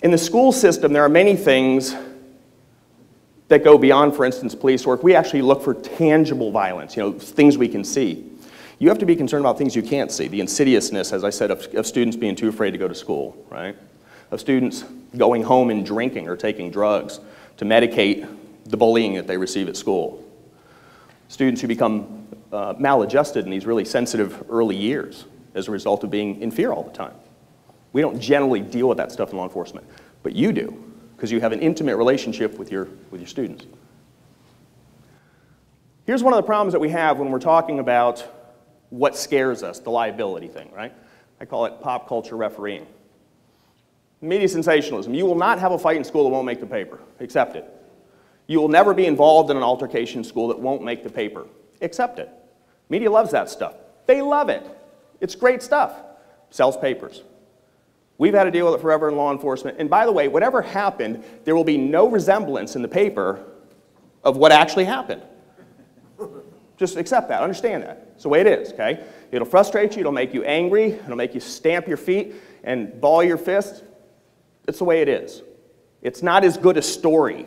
In the school system, there are many things that go beyond, for instance, police work. We actually look for tangible violence, things we can see. You have to be concerned about things you can't see. The insidiousness, as I said, of students being too afraid to go to school, right? Of students going home and drinking or taking drugs to medicate the bullying that they receive at school. Students who become maladjusted in these really sensitive early years as a result of being in fear all the time. We don't generally deal with that stuff in law enforcement, but you do, because you have an intimate relationship with your students. Here's one of the problems that we have when we're talking about what scares us, the liability thing, right? I call it pop culture refereeing. Media sensationalism. You will not have a fight in school that won't make the paper. Accept it. You will never be involved in an altercation in school that won't make the paper. Accept it. Media loves that stuff. They love it. It's great stuff. Sells papers. We've had to deal with it forever in law enforcement. And by the way, whatever happened, there will be no resemblance in the paper of what actually happened. Just accept that. Understand that. It's the way it is, okay? It'll frustrate you. It'll make you angry. It'll make you stamp your feet and ball your fists. It's the way it is. It's not as good a story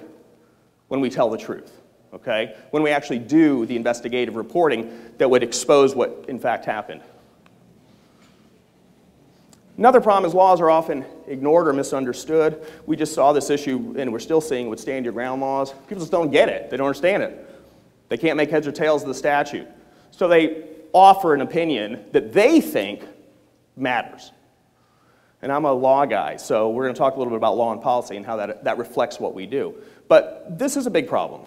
when we tell the truth, okay? When we actually do the investigative reporting that would expose what in fact happened. Another problem is laws are often ignored or misunderstood. We just saw this issue, and we're still seeing with stand your ground laws. People just don't get it. They don't understand it. They can't make heads or tails of the statute. So they offer an opinion that they think matters. And I'm a law guy, so we're going to talk a little bit about law and policy and how that reflects what we do. But this is a big problem.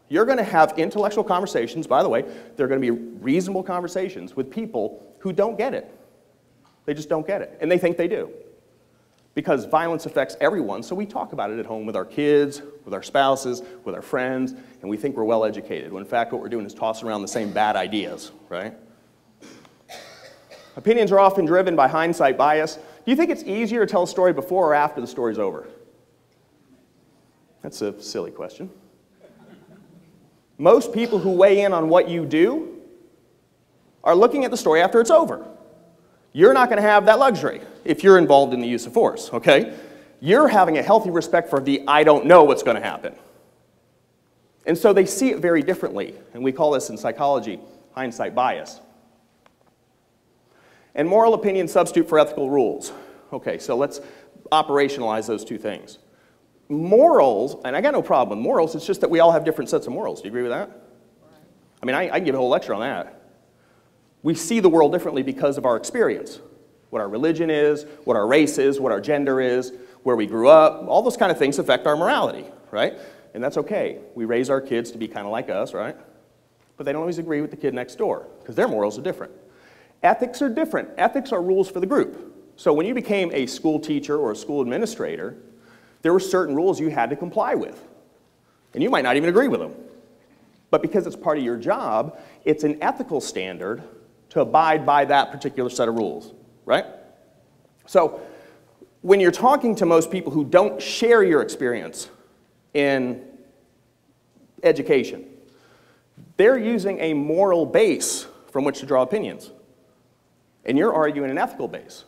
You're going to have intellectual conversations, by the way, they're going to be reasonable conversations with people who don't get it. They just don't get it, and they think they do. Because violence affects everyone, so we talk about it at home with our kids, with our spouses, with our friends, and we think we're well educated, when in fact what we're doing is tossing around the same bad ideas, right? Opinions are often driven by hindsight bias. Do you think it's easier to tell a story before or after the story's over? That's a silly question. Most people who weigh in on what you do are looking at the story after it's over. You're not going to have that luxury if you're involved in the use of force, okay? You're having a healthy respect for the I don't know what's going to happen. And so they see it very differently, and we call this in psychology hindsight bias. And moral opinions substitute for ethical rules. Okay, so let's operationalize those two things. Morals, and I got no problem with morals, it's just that we all have different sets of morals. Do you agree with that? I mean, I can give a whole lecture on that. We see the world differently because of our experience. What our religion is, what our race is, what our gender is, where we grew up, all those kind of things affect our morality, right? And that's okay. We raise our kids to be kind of like us, right? But they don't always agree with the kid next door because their morals are different. Ethics are different. Ethics are rules for the group. So when you became a school teacher or a school administrator, there were certain rules you had to comply with. And you might not even agree with them. But because it's part of your job, it's an ethical standard to abide by that particular set of rules, right? So when you're talking to most people who don't share your experience in education, they're using a moral base from which to draw opinions. And you're arguing an ethical base.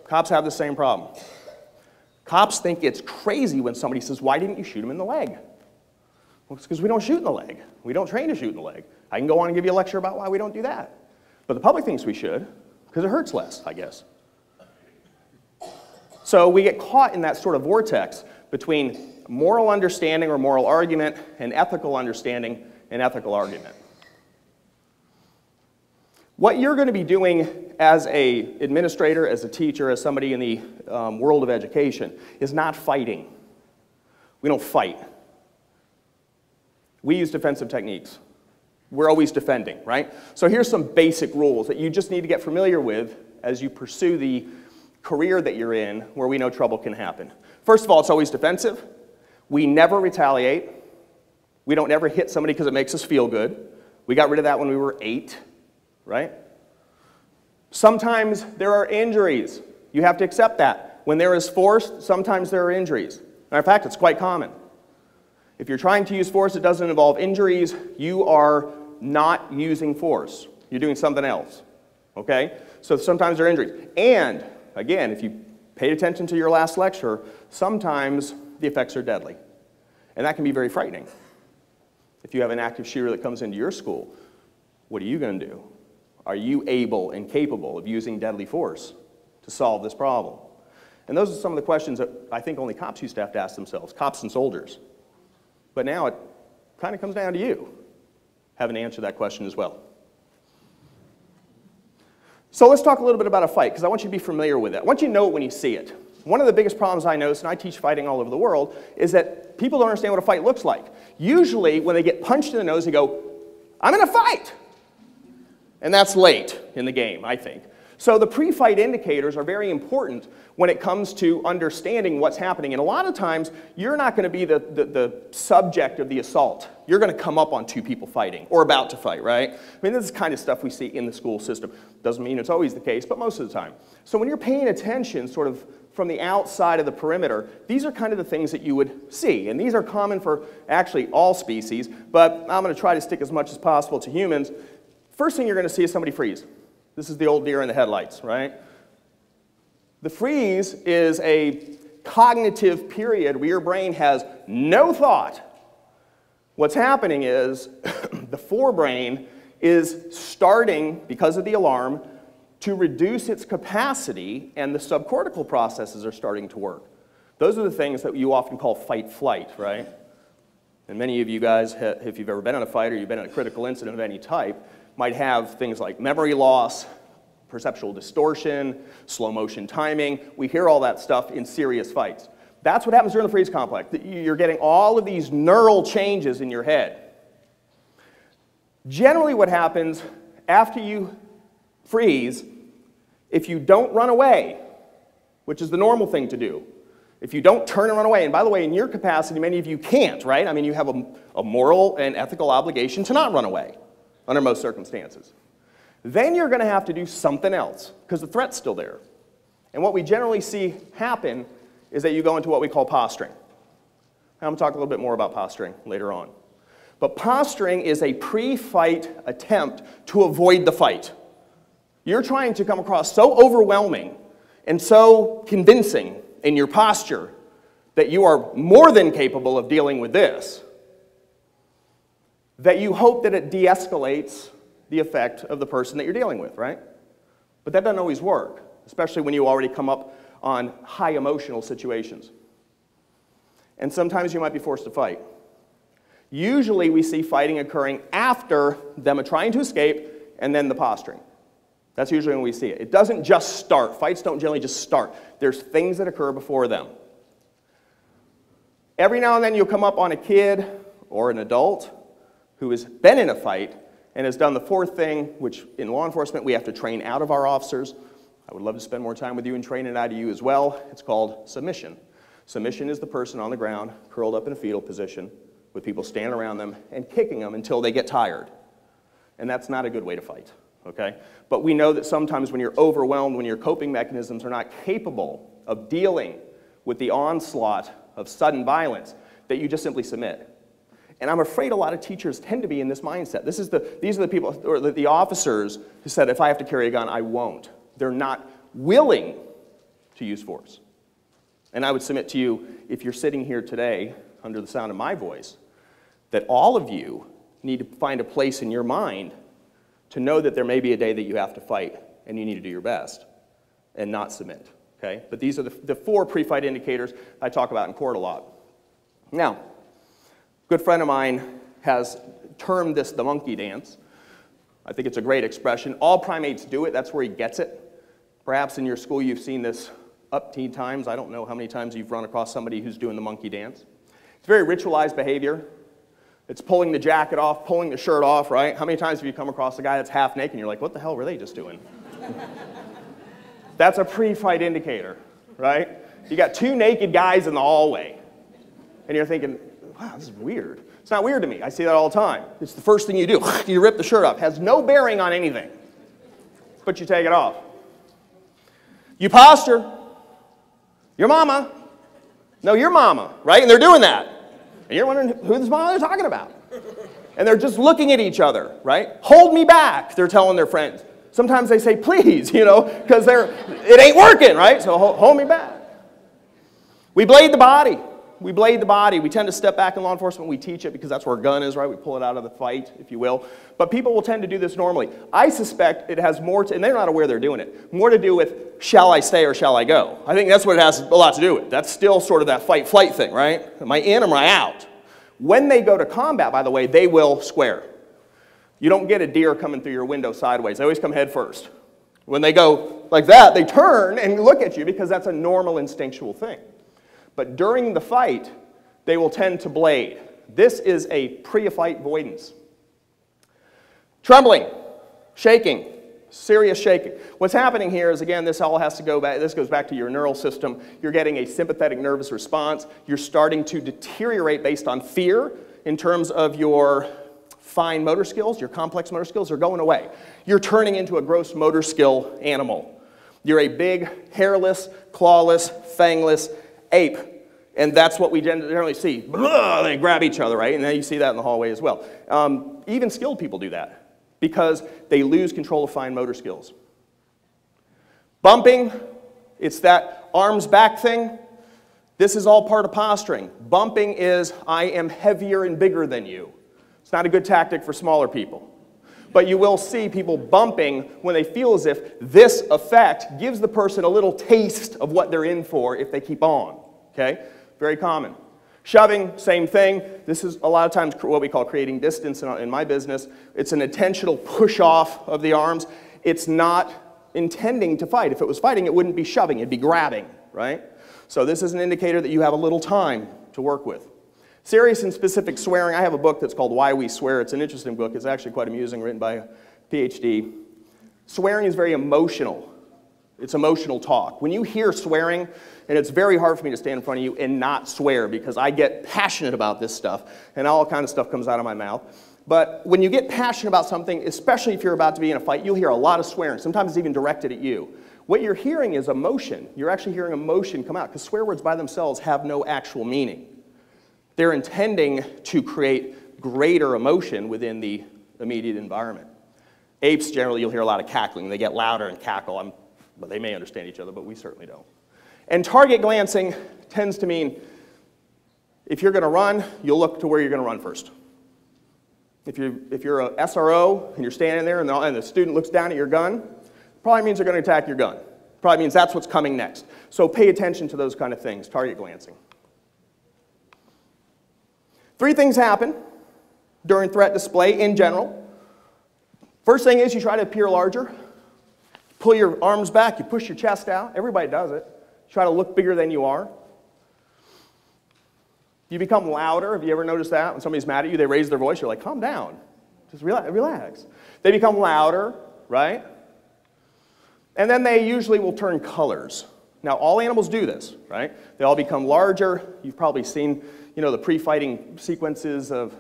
Cops have the same problem. Cops think it's crazy when somebody says, why didn't you shoot him in the leg? Well, it's because we don't shoot in the leg. We don't train to shoot in the leg. I can go on and give you a lecture about why we don't do that. But the public thinks we should, because it hurts less, I guess. So we get caught in that sort of vortex between moral understanding or moral argument and ethical understanding and ethical argument. What you're going to be doing as an administrator, as a teacher, as somebody in the world of education is not fighting. We don't fight. We use defensive techniques. We're always defending, right? So here's some basic rules that you just need to get familiar with as you pursue the career that you're in where we know trouble can happen. First of all, it's always defensive. We never retaliate. We don't ever hit somebody because it makes us feel good. We got rid of that when we were 8, right? Sometimes there are injuries. You have to accept that. When there is force, sometimes there are injuries. Matter of fact, it's quite common. If you're trying to use force that doesn't involve injuries, you are not using force. You're doing something else, okay? So sometimes there are injuries. And, again, if you paid attention to your last lecture, sometimes the effects are deadly. And that can be very frightening. If you have an active shooter that comes into your school, what are you going to do? Are you able and capable of using deadly force to solve this problem? And those are some of the questions that I think only cops used to have to ask themselves, cops and soldiers. But now it kind of comes down to you having to answer that question as well. So let's talk a little bit about a fight, because I want you to be familiar with it. I want you to know it when you see it. One of the biggest problems I notice, and I teach fighting all over the world, is that people don't understand what a fight looks like. Usually, when they get punched in the nose, they go, "I'm in a fight!" And that's late in the game, I think. So the pre-fight indicators are very important when it comes to understanding what's happening. And a lot of times, you're not going to be the subject of the assault. You're going to come up on two people fighting, or about to fight, right? I mean, this is the kind of stuff we see in the school system. Doesn't mean it's always the case, but most of the time. So when you're paying attention sort of from the outside of the perimeter, these are kind of the things that you would see. And these are common for actually all species, but I'm going to try to stick as much as possible to humans. First thing you're going to see is somebody freeze. This is the old deer in the headlights, right? The freeze is a cognitive period where your brain has no thought. What's happening is the forebrain is starting, because of the alarm, to reduce its capacity, and the subcortical processes are starting to work. Those are the things that you often call fight-flight, right? And many of you guys, if you've ever been in a fight or you've been in a critical incident of any type, might have things like memory loss, perceptual distortion, slow motion timing. We hear all that stuff in serious fights. That's what happens during the freeze complex. You're getting all of these neural changes in your head. Generally what happens after you freeze, if you don't run away, which is the normal thing to do, if you don't turn and run away, and by the way, in your capacity, many of you can't, right? I mean, you have a moral and ethical obligation to not run away under most circumstances. Then you're going to have to do something else, because the threat's still there. And what we generally see happen is that you go into what we call posturing. I'm going to talk a little bit more about posturing later on. But posturing is a pre-fight attempt to avoid the fight. You're trying to come across so overwhelming and so convincing in your posture that you are more than capable of dealing with this, that you hope that it de-escalates the effect of the person that you're dealing with, right? But that doesn't always work, especially when you already come up on high emotional situations. And sometimes you might be forced to fight. Usually we see fighting occurring after them trying to escape and then the posturing. That's usually when we see it. It doesn't just start. Fights don't generally just start. There's things that occur before them. Every now and then you'll come up on a kid or an adult who has been in a fight and has done the fourth thing, which in law enforcement we have to train out of our officers. I would love to spend more time with you and train it out of you as well. It's called submission. Submission is the person on the ground, curled up in a fetal position, with people standing around them and kicking them until they get tired. And that's not a good way to fight, okay? But we know that sometimes when you're overwhelmed, when your coping mechanisms are not capable of dealing with the onslaught of sudden violence, that you just simply submit. And I'm afraid a lot of teachers tend to be in this mindset. These are the people, or the officers who said, if I have to carry a gun, I won't. They're not willing to use force. And I would submit to you, if you're sitting here today under the sound of my voice, that all of you need to find a place in your mind to know that there may be a day that you have to fight and you need to do your best and not submit, okay? But these are the four pre-fight indicators I talk about in court a lot. Now, a good friend of mine has termed this the monkey dance. I think it's a great expression. All primates do it. That's where he gets it. Perhaps in your school you've seen this up to times. I don't know how many times you've run across somebody who's doing the monkey dance. It's very ritualized behavior. It's pulling the jacket off, pulling the shirt off, right? How many times have you come across a guy that's half naked and you're like, what the hell were they just doing? That's a pre-fight indicator, right? You got two naked guys in the hallway and you're thinking, wow, this is weird. It's not weird to me. I see that all the time. It's the first thing you do. You rip the shirt off. It has no bearing on anything, but you take it off. You posture. Your mama. No, your mama, right? And they're doing that. And you're wondering who this mama they're talking about. And they're just looking at each other, right? Hold me back, they're telling their friends. Sometimes they say, please, because it ain't working, right? So hold me back. We blade the body. We blade the body. We tend to step back in law enforcement. We teach it because that's where a gun is, right? We pull it out of the fight, if you will. But people will tend to do this normally. I suspect it has more to, and they're not aware they're doing it, more to do with shall I stay or shall I go? I think that's what it has a lot to do with. That's still sort of that fight-flight thing, right? Am I in or am I out? When they go to combat, by the way, they will square. You don't get a deer coming through your window sideways. They always come head first. When they go like that, they turn and look at you because that's a normal instinctual thing. But during the fight, they will tend to blade. This is a pre-fight avoidance. Trembling, shaking, serious shaking. What's happening here is, again, this all has to go back, this goes back to your neural system. You're getting a sympathetic nervous response. You're starting to deteriorate based on fear in terms of your fine motor skills. Your complex motor skills are going away. You're turning into a gross motor skill animal. You're a big, hairless, clawless, fangless ape. And that's what we generally see. Blah, they grab each other, right? And then you see that in the hallway as well. Even skilled people do that because they lose control of fine motor skills. Bumping, it's that arms back thing. This is all part of posturing. Bumping is, I am heavier and bigger than you. It's not a good tactic for smaller people. But you will see people bumping when they feel as if this effect gives the person a little taste of what they're in for if they keep on. Okay? Very common. Shoving, same thing. This is a lot of times what we call creating distance in my business. It's an intentional push off of the arms. It's not intending to fight. If it was fighting, it wouldn't be shoving, it'd be grabbing, right? So this is an indicator that you have a little time to work with. Serious and specific swearing. I have a book that's called Why We Swear. It's an interesting book. It's actually quite amusing, written by a PhD. Swearing is very emotional. It's emotional talk. When you hear swearing, and it's very hard for me to stand in front of you and not swear because I get passionate about this stuff, and all kind of stuff comes out of my mouth. But when you get passionate about something, especially if you're about to be in a fight, you'll hear a lot of swearing. Sometimes it's even directed at you. What you're hearing is emotion. You're actually hearing emotion come out because swear words by themselves have no actual meaning. They're intending to create greater emotion within the immediate environment. Apes, generally, you'll hear a lot of cackling. They get louder and cackle. But they may understand each other, but we certainly don't. And target glancing tends to mean if you're going to run, you'll look to where you're going to run first. If you're a SRO and you're standing there and the student looks down at your gun, probably means they're going to attack your gun. Probably means that's what's coming next. So pay attention to those kind of things, target glancing. 3 things happen during threat display in general. First thing is you try to appear larger. Pull your arms back, you push your chest out. Everybody does it. Try to look bigger than you are. You become louder. Have you ever noticed that? When somebody's mad at you, they raise their voice. You're like, calm down. Just relax. They become louder, right? And then they usually will turn colors. Now, all animals do this, right? They all become larger. You've probably seen, the pre-fighting sequences of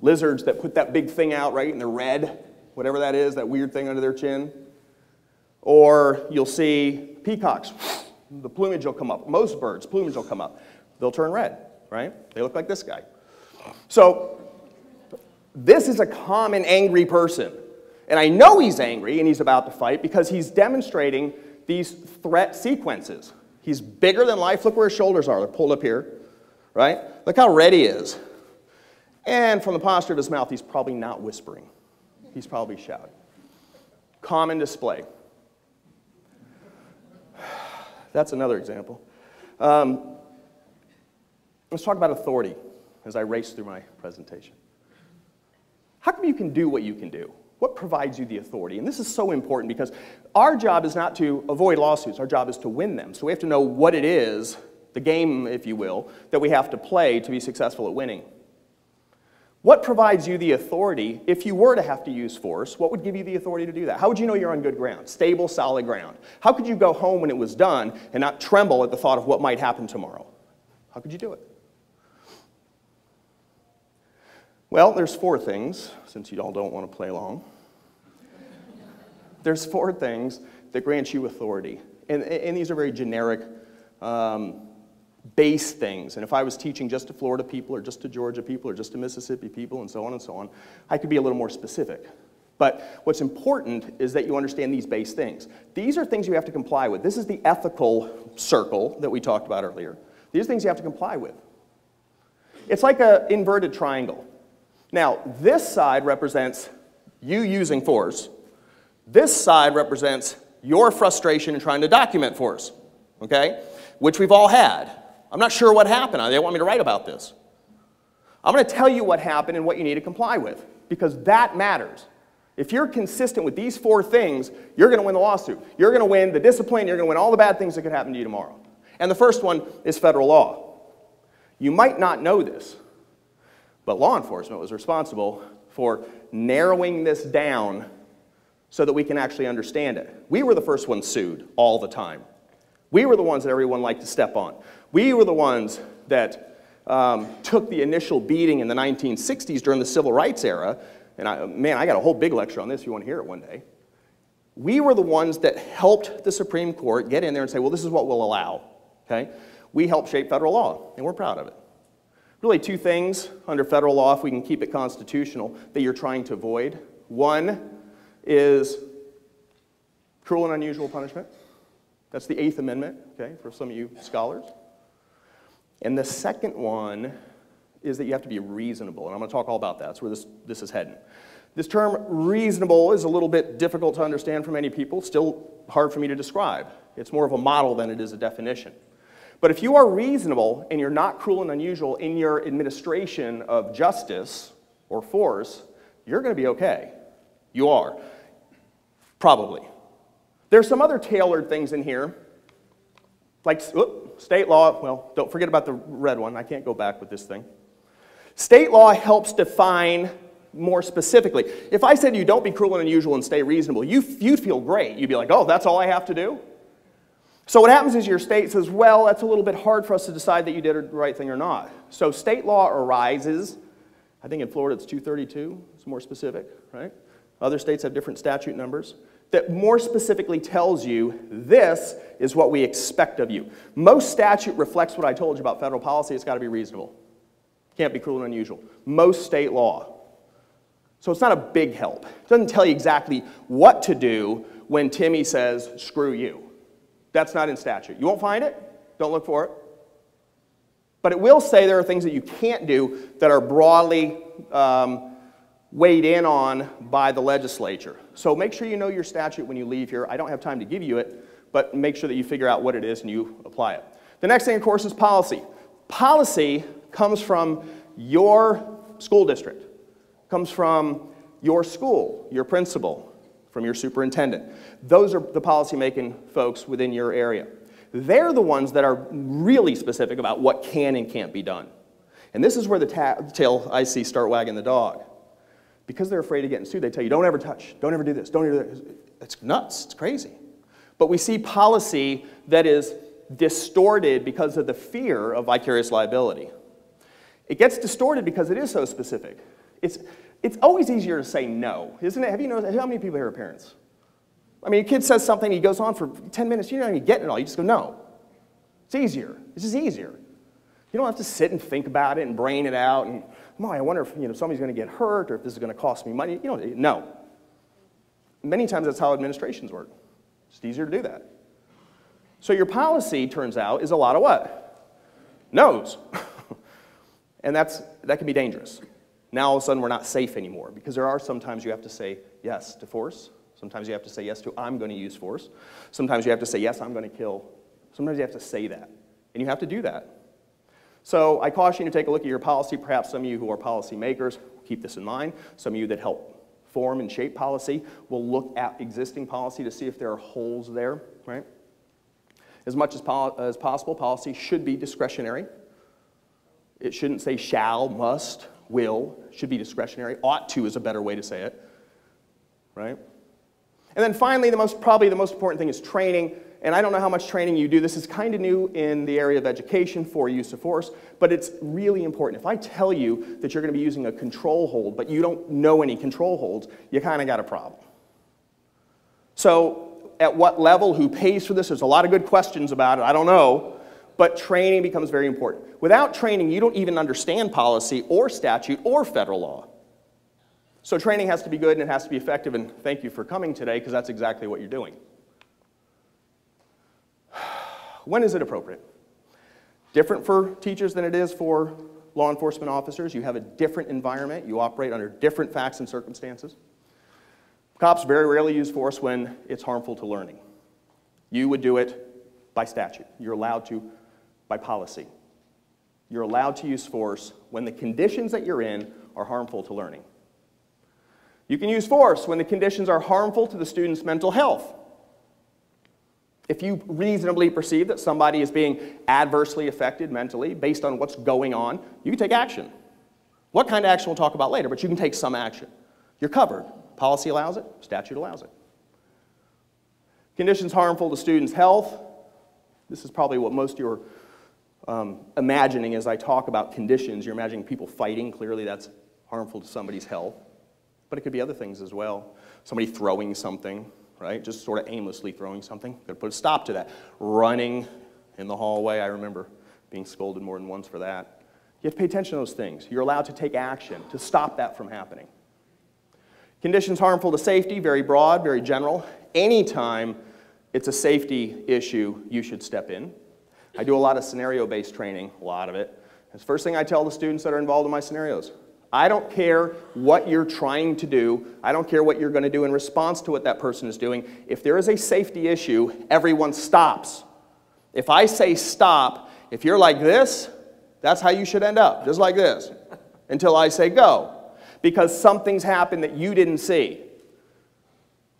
lizards that put that big thing out, right, and they're red, whatever that is, that weird thing under their chin. Or you'll see peacocks. The plumage will come up. Most birds, plumage will come up. They'll turn red, right? They look like this guy. So this is a common angry person. And I know he's angry and he's about to fight because he's demonstrating these threat sequences. He's bigger than life. Look where his shoulders are. They're pulled up here, right? Look how red he is. And from the posture of his mouth, he's probably not whispering. He's probably shouting. Common display. That's another example. Let's talk about authority as I race through my presentation. How come you can do what you can do? What provides you the authority? And this is so important because our job is not to avoid lawsuits. Our job is to win them. So we have to know what it is, the game, if you will, that we have to play to be successful at winning. What provides you the authority if you were to have to use force? What would give you the authority to do that? How would you know you're on good ground, stable, solid ground? How could you go home when it was done and not tremble at the thought of what might happen tomorrow? How could you do it? Well, there's 4 things, since you all don't want to play along. There's 4 things that grant you authority. And these are very generic base things. And if I was teaching just to Florida people or just to Georgia people or just to Mississippi people and so on, I could be a little more specific. But what's important is that you understand these base things. These are things you have to comply with. This is the ethical circle that we talked about earlier. These are things you have to comply with. It's like an inverted triangle. Now, this side represents you using force. This side represents your frustration in trying to document force, okay? Which we've all had. I'm not sure what happened. They want me to write about this. I'm going to tell you what happened and what you need to comply with, because that matters. If you're consistent with these 4 things, you're going to win the lawsuit. You're going to win the discipline. You're going to win all the bad things that could happen to you tomorrow. And the first one is federal law. You might not know this, but law enforcement was responsible for narrowing this down so that we can actually understand it. We were the first ones sued all the time. We were the ones that everyone liked to step on. We were the ones that took the initial beating in the 1960s during the civil rights era. And I got a whole big lecture on this if you want to hear it one day. We were the ones that helped the Supreme Court get in there and say, well, this is what we'll allow, okay? We helped shape federal law, and we're proud of it. Really 2 things under federal law, if we can keep it constitutional, that you're trying to avoid. One is cruel and unusual punishment. That's the 8th Amendment, okay, for some of you scholars. And the second one is that you have to be reasonable, and I'm going to talk all about that. That's where this is heading. This term reasonable is a little bit difficult to understand for many people, still hard for me to describe. It's more of a model than it is a definition. But if you are reasonable and you're not cruel and unusual in your administration of justice or force, you're going to be okay. You are. Probably. There's some other tailored things in here, like state law. Well, don't forget about the red one. I can't go back with this thing. State law helps define more specifically. If I said to you, don't be cruel and unusual and stay reasonable, you'd feel great. You'd be like, oh, that's all I have to do? So what happens is your state says, well, that's a little bit hard for us to decide that you did the right thing or not. So state law arises. I think in Florida it's 232. It's more specific, right? Other states have different statute numbers that more specifically tells you this is what we expect of you. Most statute reflects what I told you about federal policy. It's got to be reasonable. Can't be cruel and unusual. Most state law. So it's not a big help. It doesn't tell you exactly what to do when Timmy says, screw you. That's not in statute. You won't find it. Don't look for it. But it will say there are things that you can't do that are broadly weighed in on by the legislature. So make sure you know your statute when you leave here. I don't have time to give you it, but make sure that you figure out what it is and you apply it. The next thing, of course, is policy. Policy comes from your school district, comes from your school, your principal, from your superintendent. Those are the policy-making folks within your area. They're the ones that are really specific about what can and can't be done. And this is where the tail I see start wagging the dog. Because they're afraid of getting sued, they tell you, don't ever touch, don't ever do this, don't ever do that. It's nuts, it's crazy. But we see policy that is distorted because of the fear of vicarious liability. It gets distorted because it is so specific. It's always easier to say no, isn't it? Have you noticed, how many people here are parents? I mean, a kid says something, he goes on for 10 minutes, you're not even getting it all, you just go, no. It's easier, it's just easier. You don't have to sit and think about it and brain it out and, oh, I wonder if somebody's going to get hurt or if this is going to cost me money. No. Many times that's how administrations work. It's easier to do that. So your policy, turns out, is a lot of what? No's. And that can be dangerous. Now all of a sudden we're not safe anymore because there are sometimes you have to say yes to force. Sometimes you have to say yes to I'm going to use force. Sometimes you have to say yes, I'm going to kill. Sometimes you have to say that. And you have to do that. So I caution you to take a look at your policy. Perhaps some of you who are policy makers keep this in mind. Some of you that help form and shape policy will look at existing policy to see if there are holes there, right? As much as possible, policy should be discretionary. It shouldn't say shall, must, will. It should be discretionary. Ought to is a better way to say it, right? And then finally, probably the most important thing is training. And I don't know how much training you do. This is kind of new in the area of education for use of force, but it's really important. If I tell you that you're going to be using a control hold, but you don't know any control holds, you kind of got a problem. So at what level, who pays for this? There's a lot of good questions about it. I don't know. But training becomes very important. Without training, you don't even understand policy or statute or federal law. So training has to be good and it has to be effective, and thank you for coming today because that's exactly what you're doing. When is it appropriate? Different for teachers than it is for law enforcement officers. You have a different environment. You operate under different facts and circumstances. Cops very rarely use force when it's harmful to learning. You would do it by statute. You're allowed to by policy. You're allowed to use force when the conditions that you're in are harmful to learning. You can use force when the conditions are harmful to the student's mental health. If you reasonably perceive that somebody is being adversely affected mentally based on what's going on, you can take action. What kind of action we'll talk about later, but you can take some action. You're covered. Policy allows it, statute allows it. Conditions harmful to students' health. This is probably what most of you are imagining as I talk about conditions. You're imagining people fighting. Clearly that's harmful to somebody's health. But it could be other things as well. Somebody throwing something, right? Just sort of aimlessly throwing something. Got to put a stop to that. Running in the hallway. I remember being scolded more than once for that. You have to pay attention to those things. You're allowed to take action to stop that from happening. Conditions harmful to safety, very broad, very general. Anytime it's a safety issue, you should step in. I do a lot of scenario-based training, a lot of it. It's the first thing I tell the students that are involved in my scenarios. I don't care what you're trying to do. I don't care what you're going to do in response to what that person is doing. If there is a safety issue, everyone stops. If I say stop, if you're like this, that's how you should end up, just like this, until I say go. Because something's happened that you didn't see.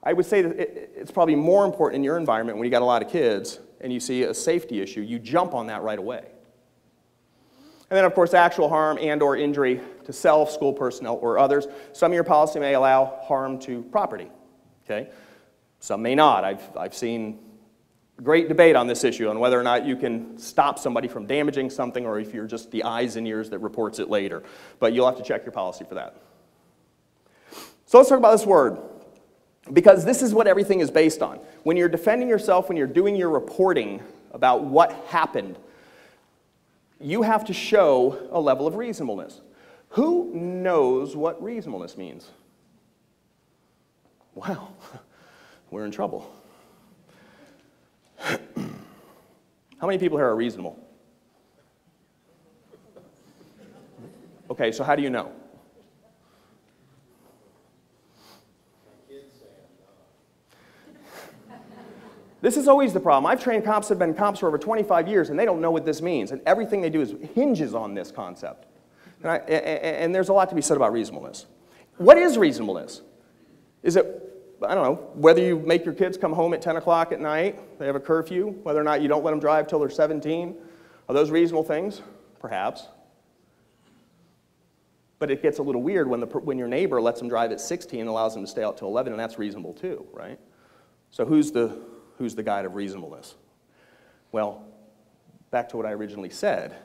I would say that it's probably more important in your environment when you got a lot of kids and you see a safety issue, you jump on that right away. And then, of course, actual harm and or injury to self, school personnel, or others. Some of your policy may allow harm to property. Okay? Some may not. I've seen great debate on this issue on whether or not you can stop somebody from damaging something or if you're just the eyes and ears that reports it later. But you'll have to check your policy for that. So let's talk about this word, because this is what everything is based on. When you're defending yourself, when you're doing your reporting about what happened, you have to show a level of reasonableness. Who knows what reasonableness means? Wow, we're in trouble. How many people here are reasonable? Okay, so how do you know? This is always the problem. I've trained cops that have been cops for over 25 years, and they don't know what this means. And everything they do hinges on this concept. And there's a lot to be said about reasonableness. What is reasonableness? Is it, I don't know, whether you make your kids come home at 10 o'clock at night, they have a curfew, whether or not you don't let them drive till they're 17? Are those reasonable things? Perhaps. But it gets a little weird when your neighbor lets them drive at 16 and allows them to stay out till 11, and that's reasonable too, right? So who's the guide of reasonableness? Well, back to what I originally said.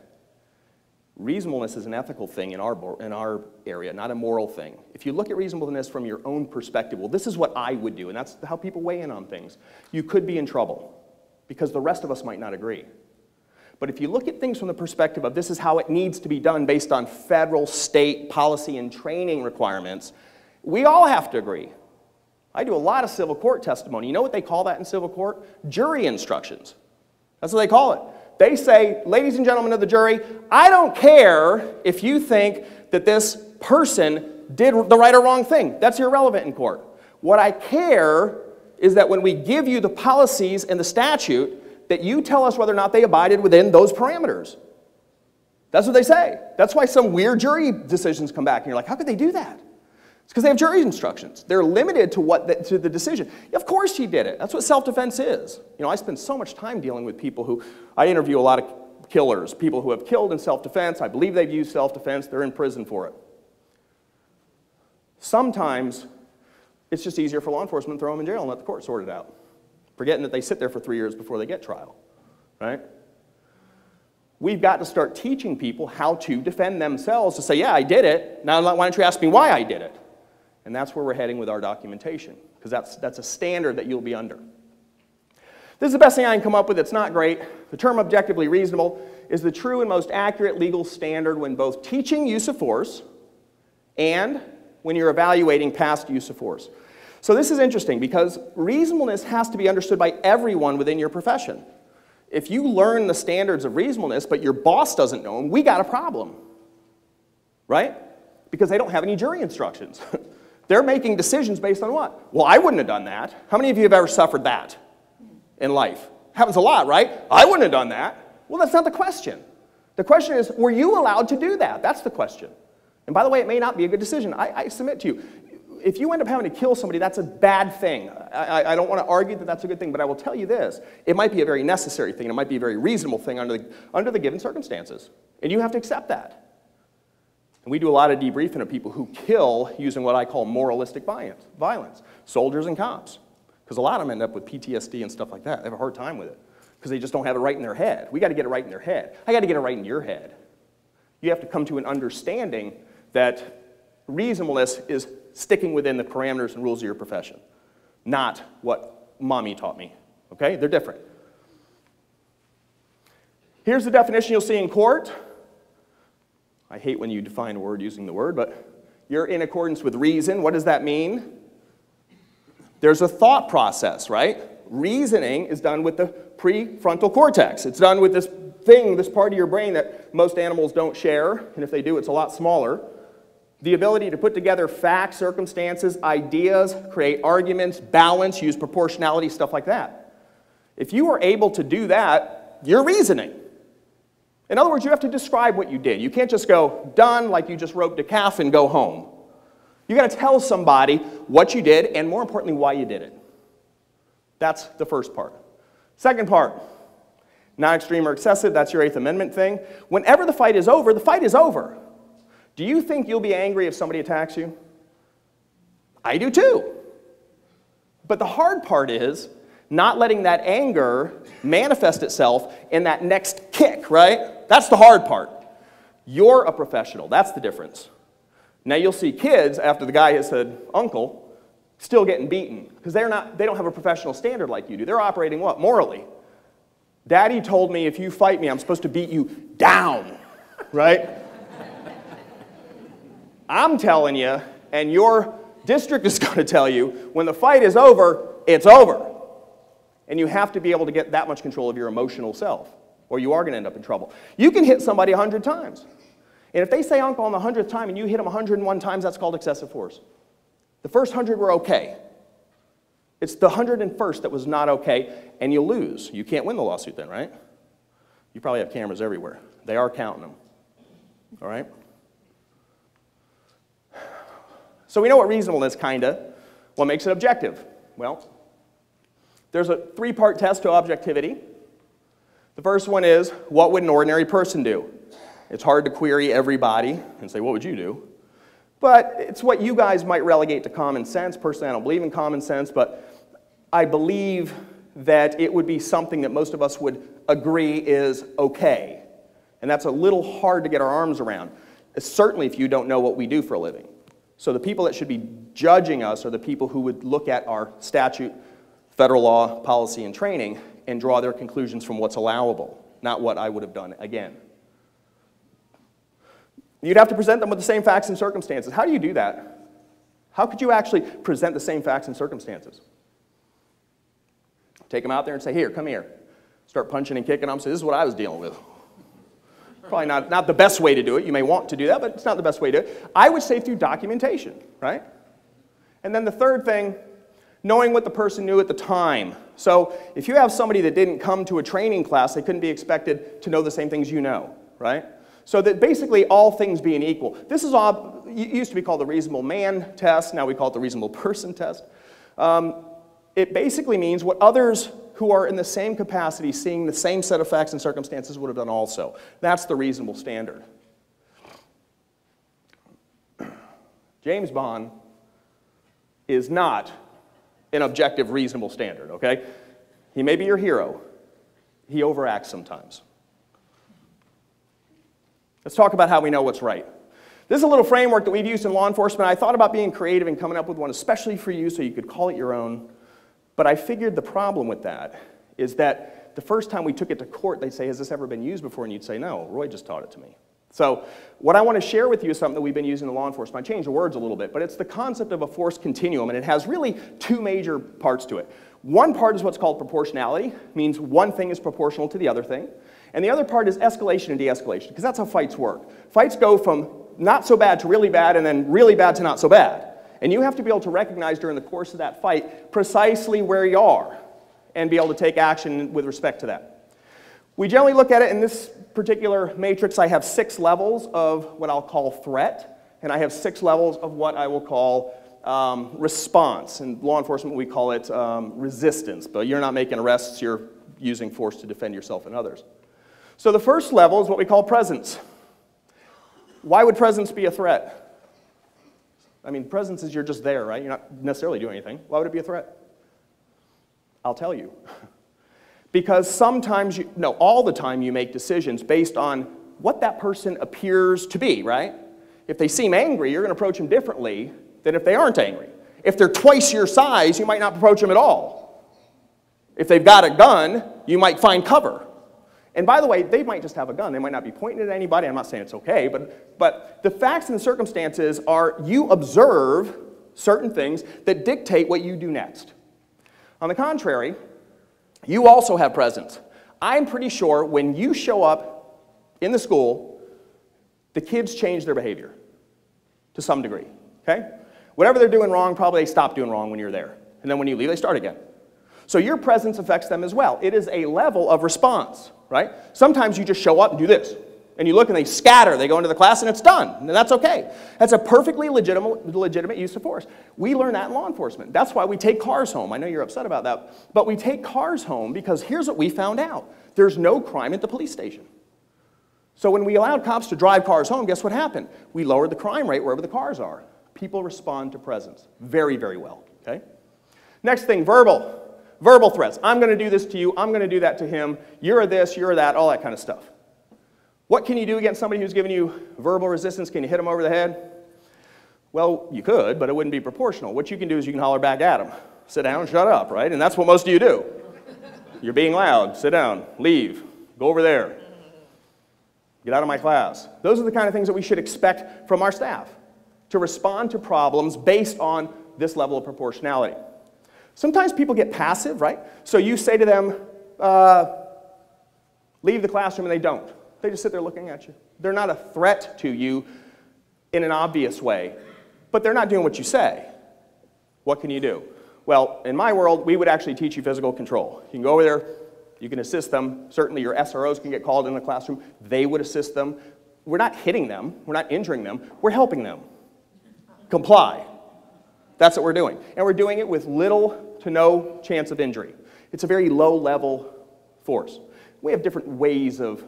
Reasonableness is an ethical thing in our area, not a moral thing. If you look at reasonableness from your own perspective, well, this is what I would do, and that's how people weigh in on things. You could be in trouble because the rest of us might not agree. But if you look at things from the perspective of this is how it needs to be done based on federal, state, policy, and training requirements, we all have to agree. I do a lot of civil court testimony. You know what they call that in civil court? Jury instructions. That's what they call it. They say, ladies and gentlemen of the jury, I don't care if you think that this person did the right or wrong thing. That's irrelevant in court. What I care is that when we give you the policies and the statute, that you tell us whether or not they abided within those parameters. That's what they say. That's why some weird jury decisions come back, and you're like, how could they do that? It's because they have jury instructions. They're limited to the decision. Of course he did it. That's what self-defense is. You know, I spend so much time dealing with people who, I interview a lot of killers, people who have killed in self-defense. I believe they've used self-defense. They're in prison for it. Sometimes it's just easier for law enforcement to throw them in jail and let the court sort it out, forgetting that they sit there for 3 years before they get trial, right? We've got to start teaching people how to defend themselves to say, yeah, I did it. Now why don't you ask me why I did it? And that's where we're heading with our documentation, because that's a standard that you'll be under. This is the best thing I can come up with. It's not great. The term objectively reasonable is the true and most accurate legal standard when both teaching use of force and when you're evaluating past use of force. So this is interesting because reasonableness has to be understood by everyone within your profession. If you learn the standards of reasonableness, but your boss doesn't know them, we got a problem, right? Because they don't have any jury instructions. They're making decisions based on what? Well, I wouldn't have done that. How many of you have ever suffered that in life? Happens a lot, right? I wouldn't have done that. Well, that's not the question. The question is, were you allowed to do that? That's the question. And by the way, it may not be a good decision. I submit to you, if you end up having to kill somebody, that's a bad thing. I don't want to argue that that's a good thing, but I will tell you this. It might be a very necessary thing. It might be a very reasonable thing under the given circumstances. And you have to accept that. And we do a lot of debriefing of people who kill using what I call moralistic violence, soldiers and cops. Because a lot of them end up with PTSD and stuff like that. They have a hard time with it because they just don't have it right in their head. We got to get it right in their head. I got to get it right in your head. You have to come to an understanding that reasonableness is sticking within the parameters and rules of your profession, not what mommy taught me. Okay? They're different. Here's the definition you'll see in court. I hate when you define a word using the word, but you're in accordance with reason. What does that mean? There's a thought process, right? Reasoning is done with the prefrontal cortex. It's done with this thing, this part of your brain that most animals don't share, and if they do, it's a lot smaller. The ability to put together facts, circumstances, ideas, create arguments, balance, use proportionality, stuff like that. If you are able to do that, you're reasoning. In other words, you have to describe what you did. You can't just go, done, like you just roped a calf and go home. You got to tell somebody what you did, and more importantly, why you did it. That's the first part. Second part, not extreme or excessive, that's your Eighth Amendment thing. Whenever the fight is over, the fight is over. Do you think you'll be angry if somebody attacks you? I do too. But the hard part is not letting that anger manifest itself in that next kick, right? That's the hard part. You're a professional. That's the difference. Now you'll see kids, after the guy has said, uncle, still getting beaten because they don't have a professional standard like you do. They're operating what? Morally. Daddy told me if you fight me, I'm supposed to beat you down, right? I'm telling you, and your district is going to tell you, when the fight is over, it's over. And you have to be able to get that much control of your emotional self, or you are going to end up in trouble. You can hit somebody 100 times. And if they say uncle on the 100th time and you hit them 101 times, that's called excessive force. The first 100 were okay. It's the 101st that was not okay, and you lose. You can't win the lawsuit then, right? You probably have cameras everywhere. They are counting them. All right? So we know what reasonableness kind of. What makes it objective? Well, there's a three-part test to objectivity. The first one is, what would an ordinary person do? It's hard to query everybody and say, what would you do? But it's what you guys might relegate to common sense. Personally, I don't believe in common sense, but I believe that it would be something that most of us would agree is okay. And that's a little hard to get our arms around, certainly if you don't know what we do for a living. So the people that should be judging us are the people who would look at our statute, federal law, policy, and training and draw their conclusions from what's allowable, not what I would have done again. You'd have to present them with the same facts and circumstances. How do you do that? How could you actually present the same facts and circumstances? Take them out there and say, here, come here. Start punching and kicking them. Say, this is what I was dealing with. Probably not the best way to do it. You may want to do that, but it's not the best way to do it. I would say through documentation, right? And then the third thing, knowing what the person knew at the time. So if you have somebody that didn't come to a training class, they couldn't be expected to know the same things you know, right? So that basically all things being equal. This is all, it used to be called the reasonable man test, now we call it the reasonable person test. It basically means what others who are in the same capacity, seeing the same set of facts and circumstances would have done also. That's the reasonable standard. James Bond is not an objective, reasonable standard, okay? He may be your hero. He overacts sometimes. Let's talk about how we know what's right. This is a little framework that we've used in law enforcement. I thought about being creative and coming up with one especially for you so you could call it your own. But I figured the problem with that is that the first time we took it to court, they'd say, has this ever been used before? And you'd say, no, Roy just taught it to me. So what I want to share with you is something that we've been using in law enforcement. I changed the words a little bit, but it's the concept of a force continuum, and it has really two major parts to it. One part is what's called proportionality, means one thing is proportional to the other thing. And the other part is escalation and de-escalation, because that's how fights work. Fights go from not so bad to really bad, and then really bad to not so bad. And you have to be able to recognize during the course of that fight precisely where you are and be able to take action with respect to that. We generally look at it in this particular matrix. I have 6 levels of what I'll call threat, and I have 6 levels of what I will call response. In law enforcement, we call it resistance, but you're not making arrests, you're using force to defend yourself and others. So the first level is what we call presence. Why would presence be a threat? I mean, presence is you're just there, right? You're not necessarily doing anything. Why would it be a threat? I'll tell you. Because sometimes, all the time you make decisions based on what that person appears to be, right? If they seem angry, you're going to approach them differently than if they aren't angry. If they're twice your size, you might not approach them at all. If they've got a gun, you might find cover. And by the way, they might just have a gun. They might not be pointing at anybody. I'm not saying it's okay, but the facts and the circumstances are you observe certain things that dictate what you do next. On the contrary, you also have presence. I'm pretty sure when you show up in the school, the kids change their behavior to some degree, okay? Whatever they're doing wrong, probably they stop doing wrong when you're there. And then when you leave, they start again. So your presence affects them as well. It is a level of response, right? Sometimes you just show up and do this. And you look and they scatter. They go into the class and it's done. And that's okay. That's a perfectly legitimate use of force. We learn that in law enforcement. That's why we take cars home. I know you're upset about that. But we take cars home because here's what we found out. There's no crime at the police station. So when we allowed cops to drive cars home, guess what happened? We lowered the crime rate wherever the cars are. People respond to presence very, very well, okay? Next thing, verbal. Verbal threats. I'm going to do this to you. I'm going to do that to him. You're this, you're that, all that kind of stuff. What can you do against somebody who's giving you verbal resistance? Can you hit them over the head? Well, you could, but it wouldn't be proportional. What you can do is you can holler back at them. Sit down, shut up, right? And that's what most of you do. You're being loud. Sit down. Leave. Go over there. Get out of my class. Those are the kind of things that we should expect from our staff, to respond to problems based on this level of proportionality. Sometimes people get passive, right? So you say to them, leave the classroom, and they don't. They just sit there looking at you. They're not a threat to you in an obvious way, but they're not doing what you say. What can you do? Well, in my world, we would actually teach you physical control. You can go over there, you can assist them. Certainly your SROs can get called in the classroom. They would assist them. We're not hitting them. We're not injuring them. We're helping them comply. That's what we're doing. And we're doing it with little to no chance of injury. It's a very low-level force. We have different ways of,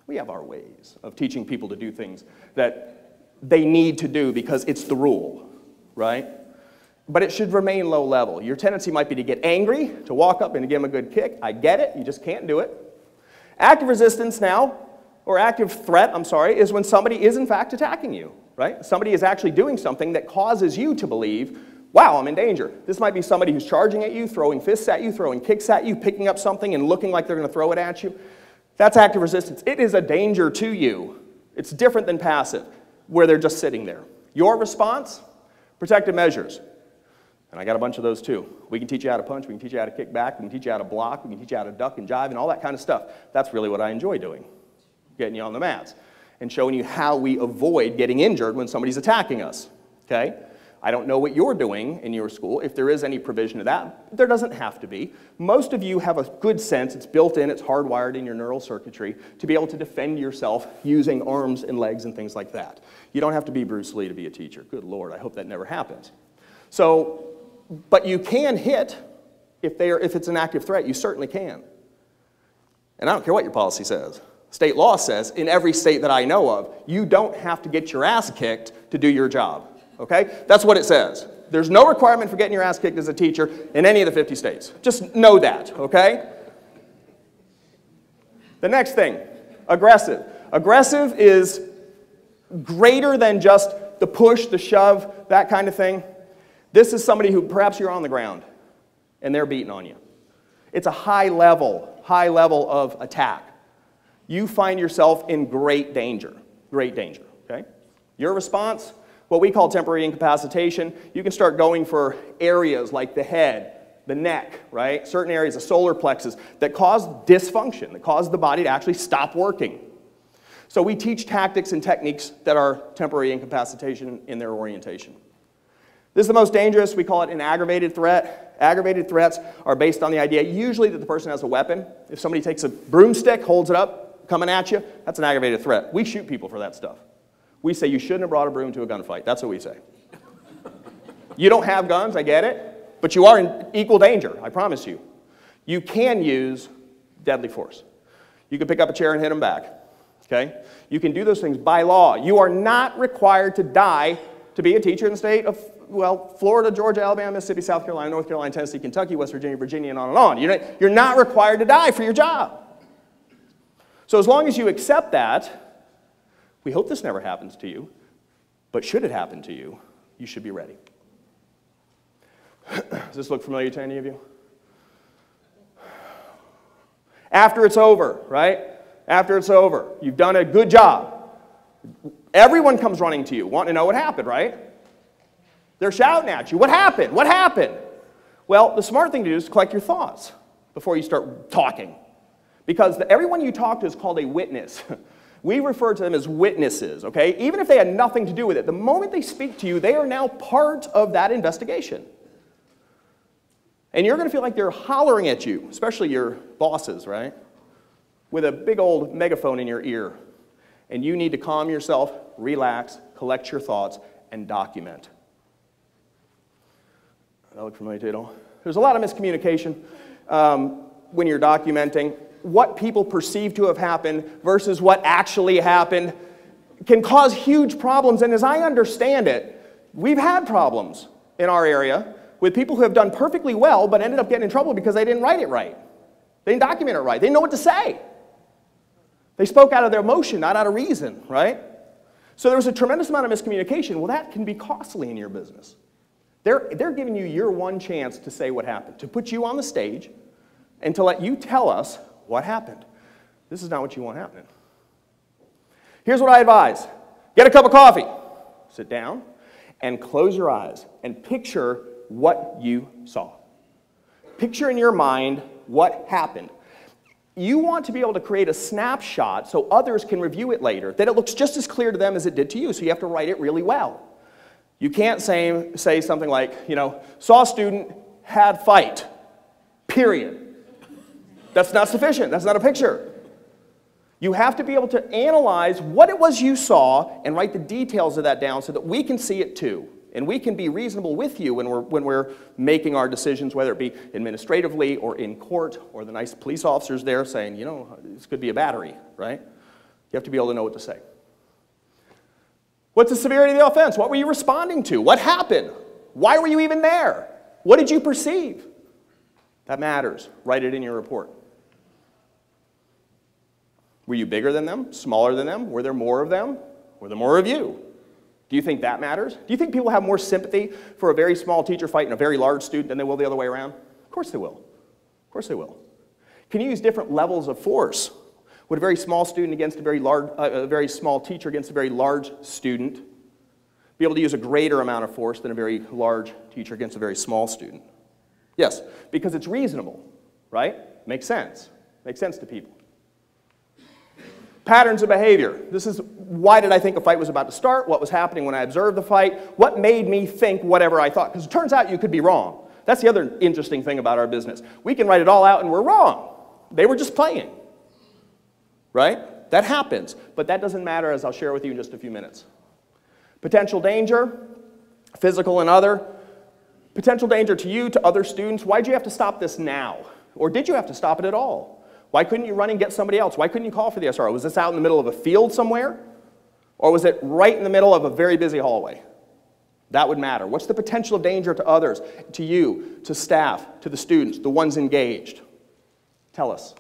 we have our ways of teaching people to do things that they need to do because it's the rule, right? But it should remain low level. Your tendency might be to get angry, to walk up and to give them a good kick. I get it. You just can't do it. Active resistance now, or active threat, I'm sorry, is when somebody is in fact attacking you, right? Somebody is actually doing something that causes you to believe, wow, I'm in danger. This might be somebody who's charging at you, throwing fists at you, throwing kicks at you, picking up something and looking like they're going to throw it at you. That's active resistance. It is a danger to you. It's different than passive, where they're just sitting there. Your response? Protective measures. And I got a bunch of those too. We can teach you how to punch, we can teach you how to kick back, we can teach you how to block, we can teach you how to duck and jive and all that kind of stuff. That's really what I enjoy doing, getting you on the mats and showing you how we avoid getting injured when somebody's attacking us, okay? I don't know what you're doing in your school, if there is any provision of that. There doesn't have to be. Most of you have a good sense, it's built in, it's hardwired in your neural circuitry to be able to defend yourself using arms and legs and things like that. You don't have to be Bruce Lee to be a teacher. Good Lord, I hope that never happens. So, but you can hit if it's an active threat, you certainly can. And I don't care what your policy says. State law says, in every state that I know of, you don't have to get your ass kicked to do your job. Okay? That's what it says. There's no requirement for getting your ass kicked as a teacher in any of the 50 states. Just know that, okay? The next thing, aggressive. Aggressive is greater than just the push, the shove, that kind of thing. This is somebody who perhaps you're on the ground and they're beating on you. It's a high level of attack. You find yourself in great danger. great danger, okay? Your response, what we call temporary incapacitation, you can start going for areas like the head, the neck, right? Certain areas, the solar plexus, that cause dysfunction, that cause the body to actually stop working. So we teach tactics and techniques that are temporary incapacitation in their orientation. This is the most dangerous. We call it an aggravated threat. Aggravated threats are based on the idea usually that the person has a weapon. If somebody takes a broomstick, holds it up, coming at you, that's an aggravated threat. We shoot people for that stuff. We say you shouldn't have brought a broom to a gunfight. That's what we say. You don't have guns, I get it, but you are in equal danger, I promise you. You can use deadly force. You can pick up a chair and hit them back, okay? You can do those things by law. You are not required to die to be a teacher in the state of, well, Florida, Georgia, Alabama, Mississippi, South Carolina, North Carolina, Tennessee, Kentucky, West Virginia, Virginia, and on and on. You're not required to die for your job. So as long as you accept that, we hope this never happens to you, but should it happen to you, you should be ready. Does this look familiar to any of you? After it's over, right? After it's over, you've done a good job. Everyone comes running to you, wanting to know what happened, right? They're shouting at you, what happened? What happened? Well, the smart thing to do is collect your thoughts before you start talking. Because everyone you talk to is called a witness. We refer to them as witnesses, okay? Even if they had nothing to do with it, the moment they speak to you, they are now part of that investigation. And you're going to feel like they're hollering at you, especially your bosses, right? With a big old megaphone in your ear. And you need to calm yourself, relax, collect your thoughts, and document. That look familiar to you at all? There's a lot of miscommunication when you're documenting. What people perceive to have happened versus what actually happened can cause huge problems. And as I understand it, we've had problems in our area with people who have done perfectly well but ended up getting in trouble because they didn't write it right. They didn't document it right. They didn't know what to say. They spoke out of their emotion, not out of reason, right? So there was a tremendous amount of miscommunication. Well, that can be costly in your business. They're giving you your one chance to say what happened, to put you on the stage and to let you tell us what happened. This is not what you want happening. Here's what I advise. Get a cup of coffee, sit down, and close your eyes and picture what you saw. Picture in your mind what happened. You want to be able to create a snapshot so others can review it later, that it looks just as clear to them as it did to you, so you have to write it really well. You can't say something like, saw student, had fight, period. That's not sufficient. That's not a picture. You have to be able to analyze what it was you saw and write the details of that down so that we can see it too. And we can be reasonable with you when we're making our decisions, whether it be administratively or in court, or the nice police officers there saying, this could be a battery, right? You have to be able to know what to say. What's the severity of the offense? What were you responding to? What happened? Why were you even there? What did you perceive? That matters. Write it in your report. Were you bigger than them? Smaller than them? Were there more of them? Were there more of you? Do you think that matters? Do you think people have more sympathy for a very small teacher fighting a very large student than they will the other way around? Of course they will. Of course they will. Can you use different levels of force? Would a very small student against a very small teacher against a very large student be able to use a greater amount of force than a very large teacher against a very small student? Yes, because it's reasonable, right? Makes sense. Makes sense to people. Patterns of behavior. This is why did I think a fight was about to start? What was happening when I observed the fight? What made me think whatever I thought? Because it turns out you could be wrong. That's the other interesting thing about our business. We can write it all out and we're wrong. They were just playing. Right? That happens. But that doesn't matter, as I'll share with you in just a few minutes. Potential danger, physical and other. Potential danger to you, to other students. Why did you have to stop this now? Or did you have to stop it at all? Why couldn't you run and get somebody else? Why couldn't you call for the SRO? Was this out in the middle of a field somewhere? Or was it right in the middle of a very busy hallway? That would matter. What's the potential danger to others, to you, to staff, to the students, the ones engaged? Tell us.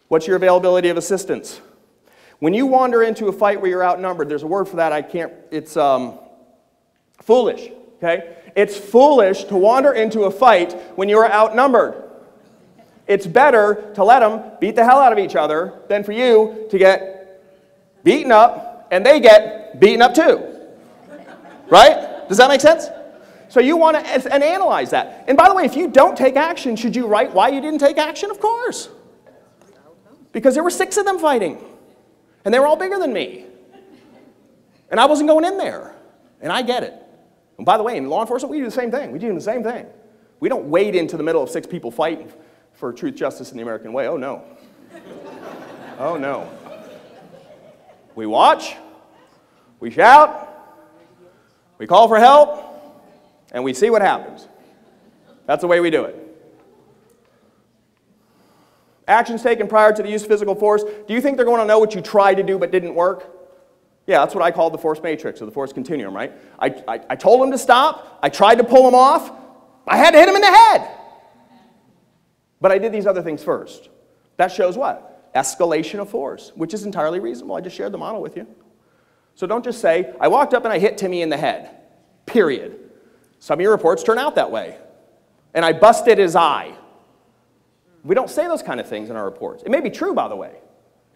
What's your availability of assistance? When you wander into a fight where you're outnumbered, there's a word for that, it's foolish, okay? It's foolish to wander into a fight when you're outnumbered. It's better to let them beat the hell out of each other than for you to get beaten up, and they get beaten up too. Right? Does that make sense? So you want to and analyze that. And by the way, if you don't take action, should you write why you didn't take action? Of course. Because there were 6 of them fighting. And they were all bigger than me. And I wasn't going in there. And I get it. And by the way, in law enforcement, we do the same thing. We do the same thing. We don't wade into the middle of 6 people fighting for truth, justice, and the American way. Oh, no. Oh, no. We watch. We shout. We call for help. And we see what happens. That's the way we do it. Actions taken prior to the use of physical force. Do you think they're going to know what you tried to do but didn't work? Yeah, that's what I call the force matrix or the force continuum, right? I told him to stop. I tried to pull him off. I had to hit him in the head. But I did these other things first. That shows what? Escalation of force, which is entirely reasonable. I just shared the model with you. So don't just say, I walked up and I hit Timmy in the head. Period. Some of your reports turn out that way. And I busted his eye. We don't say those kind of things in our reports. It may be true, by the way,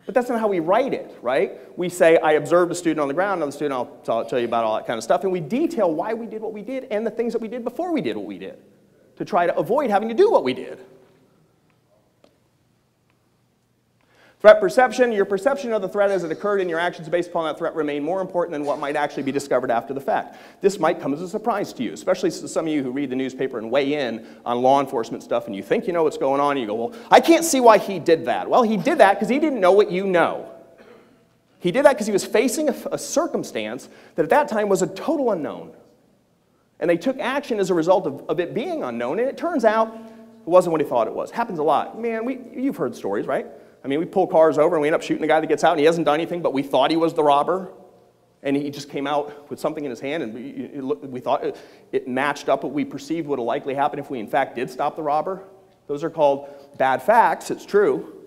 but that's not how we write it, right? We say, I observed a student on the ground, another student, I'll tell you about all that kind of stuff, and we detail why we did what we did and the things that we did before we did what we did to try to avoid having to do what we did. Threat perception, your perception of the threat as it occurred and your actions based upon that threat remain more important than what might actually be discovered after the fact. This might come as a surprise to you, especially to some of you who read the newspaper and weigh in on law enforcement stuff and you think you know what's going on and you go, well, I can't see why he did that. Well, he did that because he didn't know what you know. He did that because he was facing a circumstance that at that time was a total unknown. And they took action as a result of it being unknown, and it turns out it wasn't what he thought it was. Happens a lot. Man, you've heard stories, right? I mean, we pull cars over and we end up shooting the guy that gets out and he hasn't done anything, but we thought he was the robber. And he just came out with something in his hand and we thought it matched up what we perceived would have likely happened if we in fact did stop the robber. Those are called bad facts. It's true.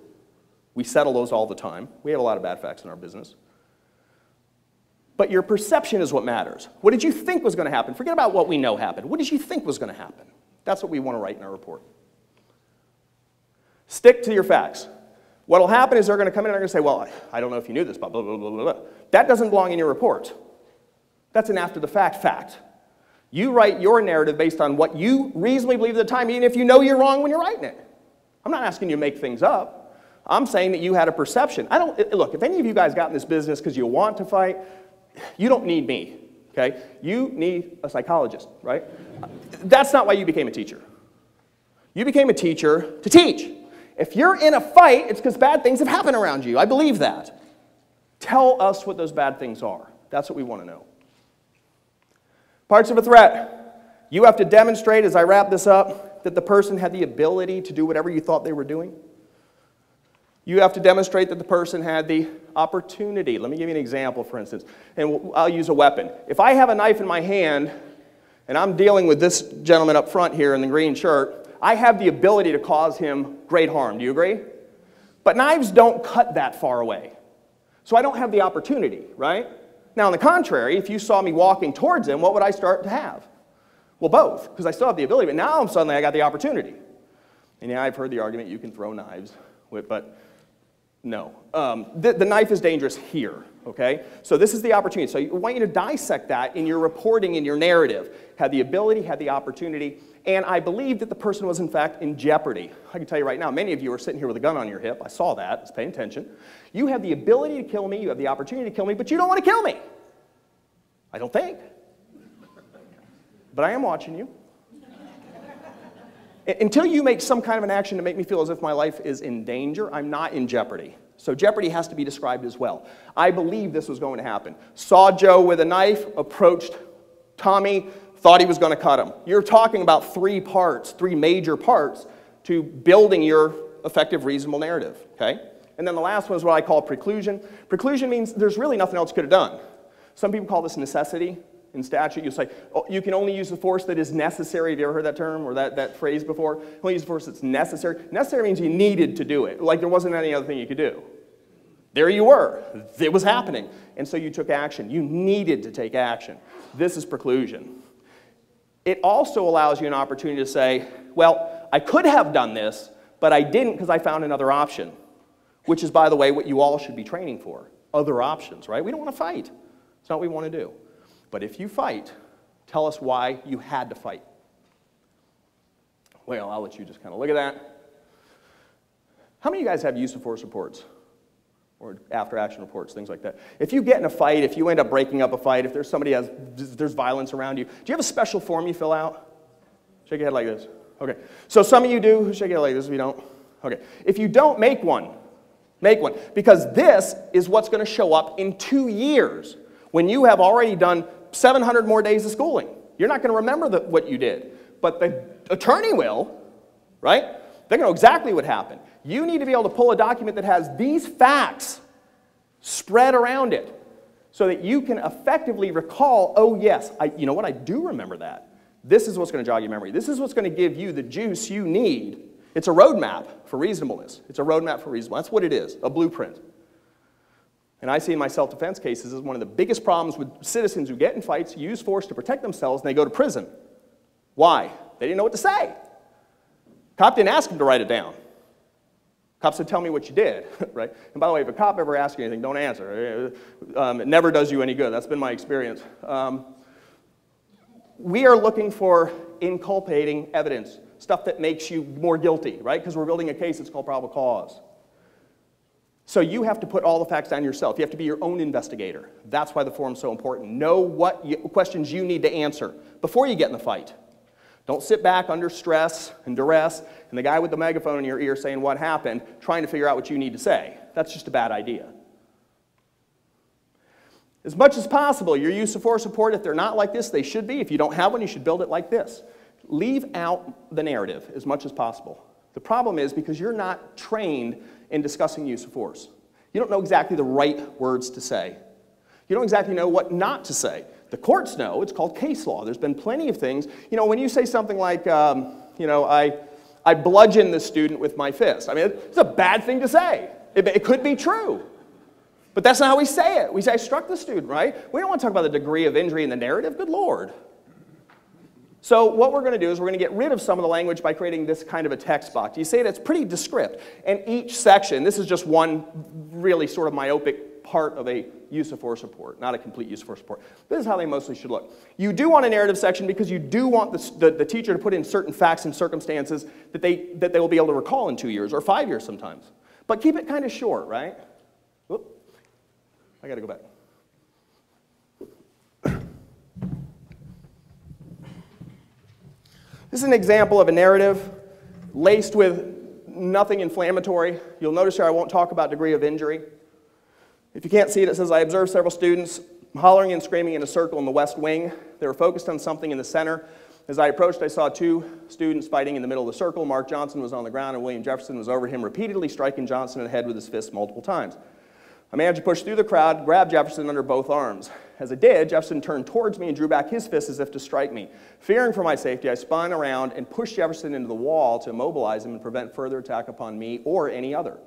We settle those all the time. We have a lot of bad facts in our business. But your perception is what matters. What did you think was going to happen? Forget about what we know happened. What did you think was going to happen? That's what we want to write in our report. Stick to your facts. What will happen is they're going to come in and they're going to say, well, I don't know if you knew this, but blah, blah, blah, blah, blah. That doesn't belong in your report. That's an after-the-fact fact. You write your narrative based on what you reasonably believe at the time, even if you know you're wrong when you're writing it. I'm not asking you to make things up. I'm saying that you had a perception. Look, if any of you guys got in this business because you want to fight, you don't need me, okay? You need a psychologist, right? That's not why you became a teacher. You became a teacher to teach. If you're in a fight, it's because bad things have happened around you. I believe that. Tell us what those bad things are. That's what we want to know. Parts of a threat. You have to demonstrate, as I wrap this up, that the person had the ability to do whatever you thought they were doing. You have to demonstrate that the person had the opportunity. Let me give you an example, for instance, and I'll use a weapon. If I have a knife in my hand, and I'm dealing with this gentleman up front here in the green shirt, I have the ability to cause him great harm. Do you agree? But knives don't cut that far away. So I don't have the opportunity, right? Now, on the contrary, if you saw me walking towards him, what would I start to have? Well, both, because I still have the ability, but now suddenly I got the opportunity. And yeah, I've heard the argument you can throw knives, but no. The knife is dangerous here, okay? So this is the opportunity. So I want you to dissect that in your reporting, in your narrative. Had the ability, had the opportunity, and I believe that the person was, in fact, in jeopardy. I can tell you right now, many of you are sitting here with a gun on your hip. I saw that. Just pay attention. You have the ability to kill me. You have the opportunity to kill me, but you don't want to kill me. I don't think. But I am watching you. Until you make some kind of an action to make me feel as if my life is in danger, I'm not in jeopardy. So jeopardy has to be described as well. I believe this was going to happen. Saw Joe with a knife, approached Tommy, thought he was going to cut him. You're talking about three major parts to building your effective, reasonable narrative, okay? And then the last one is what I call preclusion. Preclusion means there's really nothing else you could have done. Some people call this necessity. In statute, you say, oh, you can only use the force that is necessary. Have you ever heard that term or that phrase before? Only use the force that's necessary. Necessary means you needed to do it, like there wasn't any other thing you could do. There you were. It was happening. And so you took action. You needed to take action. This is preclusion. It also allows you an opportunity to say, well, I could have done this, but I didn't because I found another option, which is, by the way, what you all should be training for. other options, right? We don't want to fight. It's not what we want to do. But if you fight, tell us why you had to fight. Well, I'll let you just kind of look at that. How many of you guys have use of force reports? Or after-action reports, things like that. If you get in a fight, if you end up breaking up a fight, if there's violence around you, do you have a special form you fill out? Shake your head like this. Okay. So some of you do. Shake your head like this if you don't. Okay. If you don't, make one. Make one. Because this is what's going to show up in 2 years when you have already done 700 more days of schooling. You're not going to remember what you did. But the attorney will, right? They're going to know exactly what happened. You need to be able to pull a document that has these facts spread around it so that you can effectively recall, oh yes, you know what, I do remember that. This is what's going to jog your memory. This is what's going to give you the juice you need. It's a roadmap for reasonableness. It's a roadmap for reasonableness. That's what it is, a blueprint. And I see in my self-defense cases is one of the biggest problems with citizens who get in fights, use force to protect themselves, and they go to prison. Why? They didn't know what to say. Cop didn't ask them to write it down. Cop said, tell me what you did, right? And by the way, if a cop ever asks you anything, don't answer. It never does you any good. That's been my experience. We are looking for inculpating evidence, stuff that makes you more guilty, right? Because we're building a case that's called probable cause. So you have to put all the facts down yourself. You have to be your own investigator. That's why the forum's so important. Know what questions you need to answer before you get in the fight. Don't sit back under stress and duress and the guy with the megaphone in your ear saying what happened, trying to figure out what you need to say. That's just a bad idea. As much as possible, your use of force report, if they're not like this, they should be. If you don't have one, you should build it like this. Leave out the narrative as much as possible. The problem is because you're not trained in discussing use of force. You don't know exactly the right words to say. You don't exactly know what not to say. The courts know. It's called case law. There's been plenty of things. You know, when you say something like, I bludgeoned the student with my fist. I mean, it's a bad thing to say. It could be true. But that's not how we say it. We say, I struck the student, right? We don't want to talk about the degree of injury in the narrative. Good Lord. So what we're going to do is we're going to get rid of some of the language by creating this kind of a text box. You see that's pretty descriptive. And each section, this is just one really sort of myopic part of a use of force report, not a complete use of force report. This is how they mostly should look. You do want a narrative section because you do want the teacher to put in certain facts and circumstances that they will be able to recall in 2 years or 5 years sometimes. But keep it kind of short, right? Whoop. I got to go back. This is an example of a narrative laced with nothing inflammatory. You'll notice here I won't talk about degree of injury. If you can't see it, it says, I observed several students hollering and screaming in a circle in the west wing. They were focused on something in the center. As I approached, I saw 2 students fighting in the middle of the circle. Mark Johnson was on the ground, and William Jefferson was over him, repeatedly striking Johnson in the head with his fist multiple times. I managed to push through the crowd, grab Jefferson under both arms. As I did, Jefferson turned towards me and drew back his fist as if to strike me. Fearing for my safety, I spun around and pushed Jefferson into the wall to immobilize him and prevent further attack upon me or any other.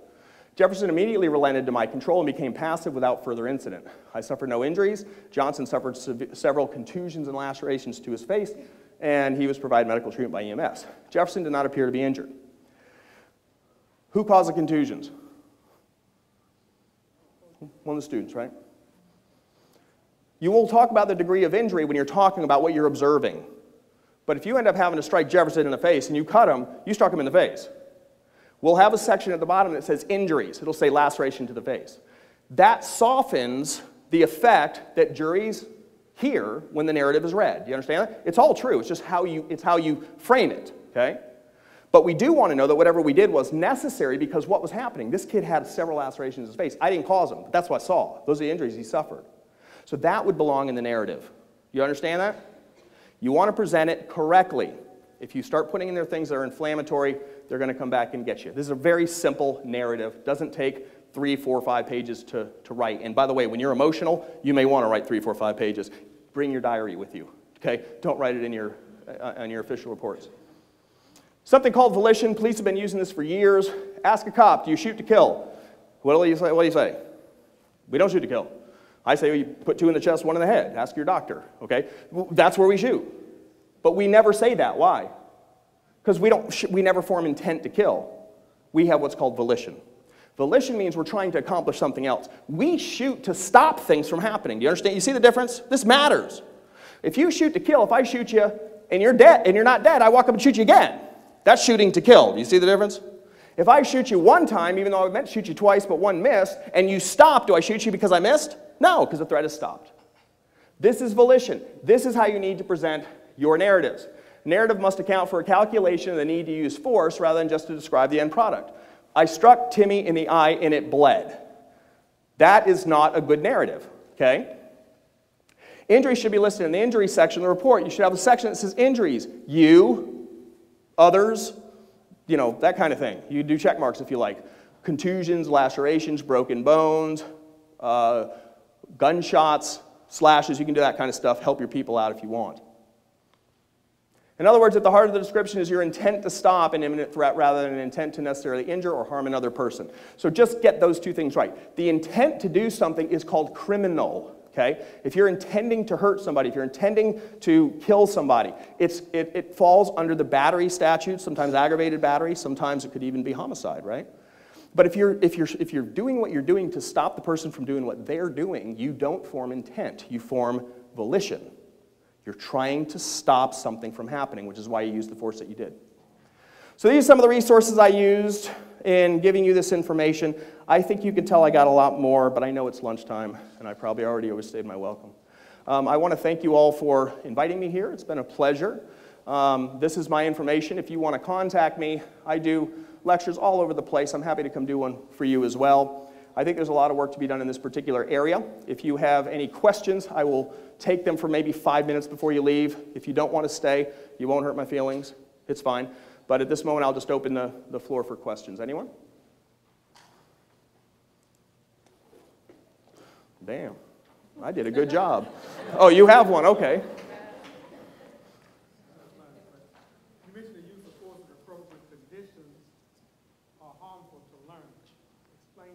Jefferson immediately relented to my control and became passive without further incident. I suffered no injuries. Johnson suffered several contusions and lacerations to his face, and he was provided medical treatment by EMS. Jefferson did not appear to be injured. Who caused the contusions? One of the students, right? You will talk about the degree of injury when you're talking about what you're observing. But if you end up having to strike Jefferson in the face and you cut him, you struck him in the face. We'll have a section at the bottom that says injuries. It'll say laceration to the face. That softens the effect that juries hear when the narrative is read. Do you understand that? It's all true. It's just how you frame it, okay? But we do want to know that whatever we did was necessary because what was happening? This kid had several lacerations in his face. I didn't cause them, but that's what I saw. Those are the injuries he suffered. So that would belong in the narrative. You understand that? You want to present it correctly. If you start putting in there things that are inflammatory, they're going to come back and get you. This is a very simple narrative. Doesn't take 3, 4, 5 pages to write. And by the way, when you're emotional, you may want to write 3, 4, 5 pages. Bring your diary with you, okay? Don't write it in your, on your official reports. Something called volition. Police have been using this for years. Ask a cop, do you shoot to kill? What do you say? What do you say? We don't shoot to kill. I say you put 2 in the chest, 1 in the head. Ask your doctor, okay? That's where we shoot. But we never say that. Why? Because we never form intent to kill. We have what's called volition. Volition means we're trying to accomplish something else. We shoot to stop things from happening. Do you understand? You see the difference? This matters. If you shoot to kill, if I shoot you and you're dead and you're not dead, I walk up and shoot you again. That's shooting to kill. Do you see the difference? If I shoot you one time, even though I meant to shoot you twice, but one missed, and you stop, do I shoot you because I missed? No, because the threat is stopped. This is volition. This is how you need to present your narratives. Narrative must account for a calculation of the need to use force rather than just to describe the end product. I struck Timmy in the eye and it bled. That is not a good narrative, okay? Injuries should be listed in the injury section of the report. You should have a section that says injuries. You, others, you know, that kind of thing. You do check marks if you like. Contusions, lacerations, broken bones, gunshots, slashes, you can do that kind of stuff. Help your people out if you want. In other words, at the heart of the description is your intent to stop an imminent threat rather than an intent to necessarily injure or harm another person. So just get those two things right. The intent to do something is called criminal. Okay? If you're intending to hurt somebody, if you're intending to kill somebody, it falls under the battery statute, sometimes aggravated battery, sometimes it could even be homicide, right? But if you're doing what you're doing to stop the person from doing what they're doing, you don't form intent, you form volition. You're trying to stop something from happening, which is why you used the force that you did. So these are some of the resources I used in giving you this information. I think you can tell I got a lot more, but I know it's lunchtime, and I probably already overstayed my welcome. I want to thank you all for inviting me here. It's been a pleasure. This is my information. If you want to contact me, I do lectures all over the place. I'm happy to come do one for you as well. I think there's a lot of work to be done in this particular area. If you have any questions, I will take them for maybe 5 minutes before you leave. If you don't want to stay, you won't hurt my feelings. It's fine. But at this moment, I'll just open the floor for questions. Anyone? Damn, I did a good job. Oh, you have one, okay. You mentioned the use of force in appropriate conditions are harmful to learning. Explain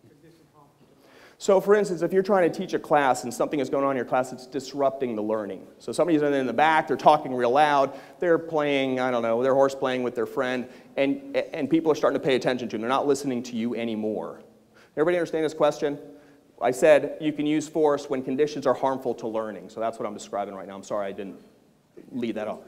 conditions harmful to learning. So for instance, if you're trying to teach a class and something is going on in your class that's disrupting the learning. So somebody's in the back, they're talking real loud, they're playing, I don't know, they're horse playing with their friend, and people are starting to pay attention to them. They're not listening to you anymore. Everybody understand this question? I said you can use force when conditions are harmful to learning. So that's what I'm describing right now. I'm sorry I didn't lead that off.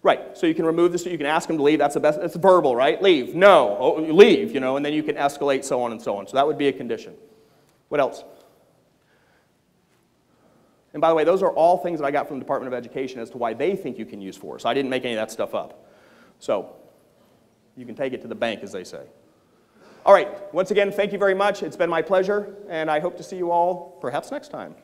Right, so you can remove this, you can ask them to leave, that's the best, it's verbal, right? Leave, no, oh, leave, you know, and then you can escalate, so on and so on. So that would be a condition. What else? And by the way, those are all things that I got from the Department of Education as to why they think you can use force. I didn't make any of that stuff up. So, you can take it to the bank, as they say. All right, once again, thank you very much. It's been my pleasure, and I hope to see you all perhaps next time.